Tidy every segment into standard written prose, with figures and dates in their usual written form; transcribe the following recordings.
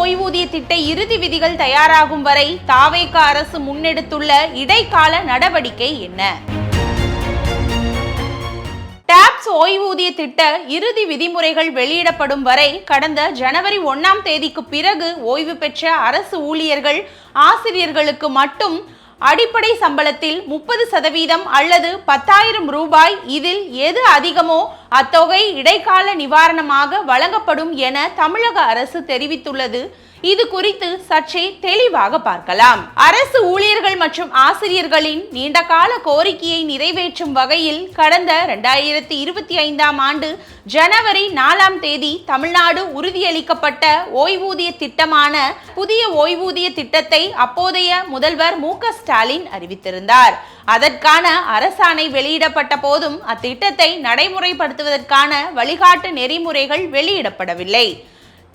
ஓய்வூதிய திட்ட இறுதி விதிகள் தயாராகும் வரை தாவேக அரசு முன்னெடுத்துள்ள இடைக்கால நடவடிக்கை என்ன? டாப்ஸ் ஓய்வூதிய திட்ட இறுதி விதிமுறைகள் வெளியிடப்படும் வரை கடந்த ஜனவரி 1ஆம் தேதிக்கு பிறகு ஓய்வு பெற்ற அரசு ஊழியர்கள், ஆசிரியர்களுக்கு மட்டும் அடிப்படை சம்பளத்தில் 30% அல்லது 10,000 ரூபாய், இதில் எது அதிகமோ அத்தொகை இடைக்கால நிவாரணமாக வழங்கப்படும் என தமிழக அரசு தெரிவித்துள்ளது. இது குறித்து சற்றே தெளிவாக பார்க்கலாம். அரசு ஊழியர்கள் மற்றும் ஆசிரியர்களின் நீண்டகால கோரிக்கையை நிறைவேற்றும் வகையில் கடந்த 2025ஆம் ஆண்டு ஜனவரி 4ஆம் தேதி தமிழ்நாடு உறுதியளிக்கப்பட்ட ஓய்வூதிய திட்டமான புதிய ஓய்வூதிய திட்டத்தை அப்போதைய முதல்வர் மு.க. ஸ்டாலின் அறிவித்திருந்தார். அதற்கான அரசாணை வெளியிடப்பட்ட போதும் அத்திட்டத்தை நடைமுறைப்படுத்துவதற்கான வழிகாட்டு நெறிமுறைகள் வெளியிடப்படவில்லை.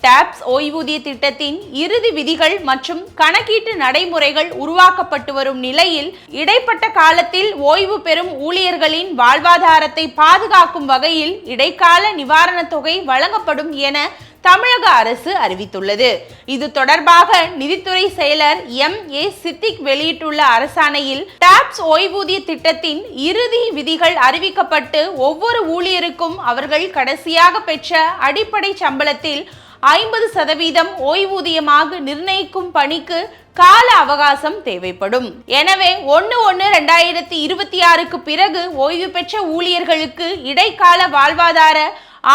டாப்ஸ் ஓய்வூதிய திட்டத்தின் இறுதி விதிகள் மற்றும் கணக்கீட்டு நடைமுறைகள் உருவாக்கப்பட்டு வரும் நிலையில் இடைப்பட்ட காலத்தில் ஓய்வு பெறும் ஊழியர்களின் வாழ்வாதாரத்தை பாதுகாக்கும் வகையில் இடைக்கால நிவாரணத் தொகை வழங்கப்படும் என தமிழக அரசு அறிவித்துள்ளது. இது தொடர்பாக நிதித்துறை செயலர் M.A. சித்திக் வெளியிட்டுள்ள அரசாணையில் டாப்ஸ் ஓய்வூதிய திட்டத்தின் இறுதி விதிகள் அறிவிக்கப்பட்டு ஒவ்வொரு ஊழியருக்கும் அவர்கள் கடைசியாக பெற்ற அடிப்படை சம்பளத்தில் 50% ஓய்வூதியமாக நிர்ணயிக்கும் பணிக்கு கால அவகாசம் தேவைப்படும். எனவே 1/1/2026க்கு பிறகு ஓய்வு பெற்ற ஊழியர்களுக்கு இடைக்கால வாழ்வாதார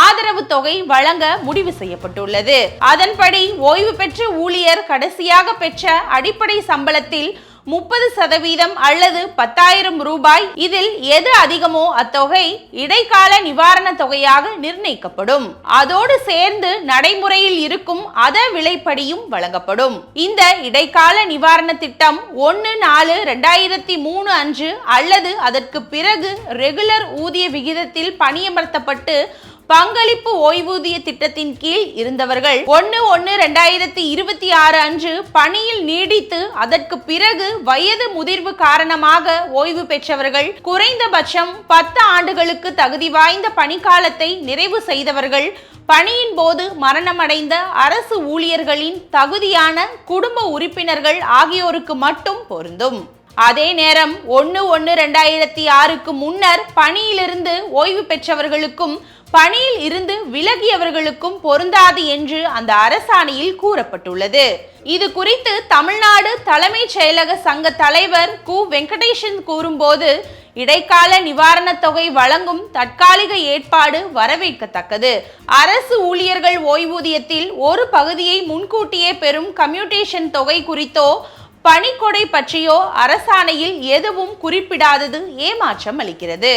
ஆதரவு தொகை வழங்க முடிவு செய்யப்பட்டுள்ளது. அதன்படி ஓய்வு பெற்ற ஊழியர் கடைசியாக பெற்ற அடிப்படை சம்பளத்தில் 30% அல்லது 10,000 ரூபாய், இதில் எது அதிகமோ அத்தொகை இடைக்கால நிவாரண தொகையாக நிர்ணயிக்கப்படும். அதோடு சேர்ந்து நடைமுறையில் இருக்கும் அத விலைப்படியும் வழங்கப்படும். இந்த இடைக்கால நிவாரண திட்டம் 1/4/2003 அன்று அல்லது அதற்கு பிறகு ரெகுலர் ஊதிய விகிதத்தில் பணியமர்த்தப்பட்டு பங்களிப்பு ஓய்வூதிய திட்டத்தின் கீழ் இருந்தவர்கள் 1/1/2026 அன்று பணியில் நீடித்து அதற்கு பிறகு வயது முதிர்வு காரணமாக ஓய்வு பெற்றவர்கள், குறைந்தபட்சம் 10 ஆண்டுகளுக்கு தகுதி வாய்ந்த பணிக்காலத்தை நிறைவு செய்தவர்கள், பணியின் போது மரணமடைந்த அரசு ஊழியர்களின் தகுதியான குடும்ப உறுப்பினர்கள் ஆகியோருக்கு மட்டும் பொருந்தும். அதே நேரம் 1/1/2006க்கு முன்னர் பணியிலிருந்து ஓய்வு பெற்றவர்களுக்கும் பணியில் இருந்து விலகியவர்களுக்கும் பொருந்தாது என்று அந்த அரசாணையில் கூறப்பட்டுள்ளது. இது குறித்து தமிழ்நாடு தலைமைச் செயலக சங்க தலைவர் கு. வெங்கடேசன் கூறும்போது, இடைக்கால நிவாரண தொகை வழங்கும் தற்காலிக ஏற்பாடு வரவேற்கத்தக்கது. அரசு ஊழியர்கள் ஓய்வூதியத்தில் ஒரு பகுதியை முன்கூட்டியே பெறும் கம்யூட்டேஷன் தொகை குறித்தோ பணிக்கொடை பற்றியோ அரசாணையில் எதுவும் குறிப்பிடாதது ஏமாற்றம் அளிக்கிறது.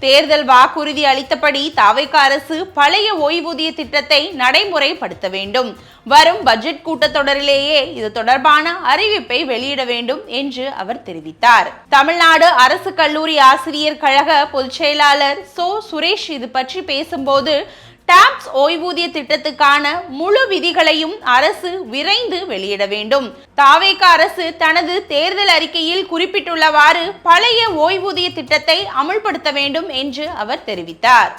தேர்தல் வாக்குறுதி அளித்தபடி தாவேக அரசு பழைய ஓய்வூதிய திட்டத்தை நடைமுறைப்படுத்த வேண்டும். வரும் பட்ஜெட் கூட்டத்தொடரிலேயே இது தொடர்பான அறிவிப்பை வெளியிட வேண்டும் என்று அவர் தெரிவித்தார். தமிழ்நாடு அரசு கல்லூரி ஆசிரியர் கழக பொதுச் செயலாளர் சோ. சுரேஷ் இது பற்றி பேசும்போது, டாப்ஸ் ஓய்வூதிய திட்டத்துக்கான முழு விதிகளையும் அரசு விரைந்து வெளியிட வேண்டும். தாவேக அரசு தனது தேர்தல் அறிக்கையில் குறிப்பிட்டுள்ளவாறு பழைய ஓய்வூதிய திட்டத்தை அமுல்படுத்த வேண்டும் என்று அவர் தெரிவித்தார்.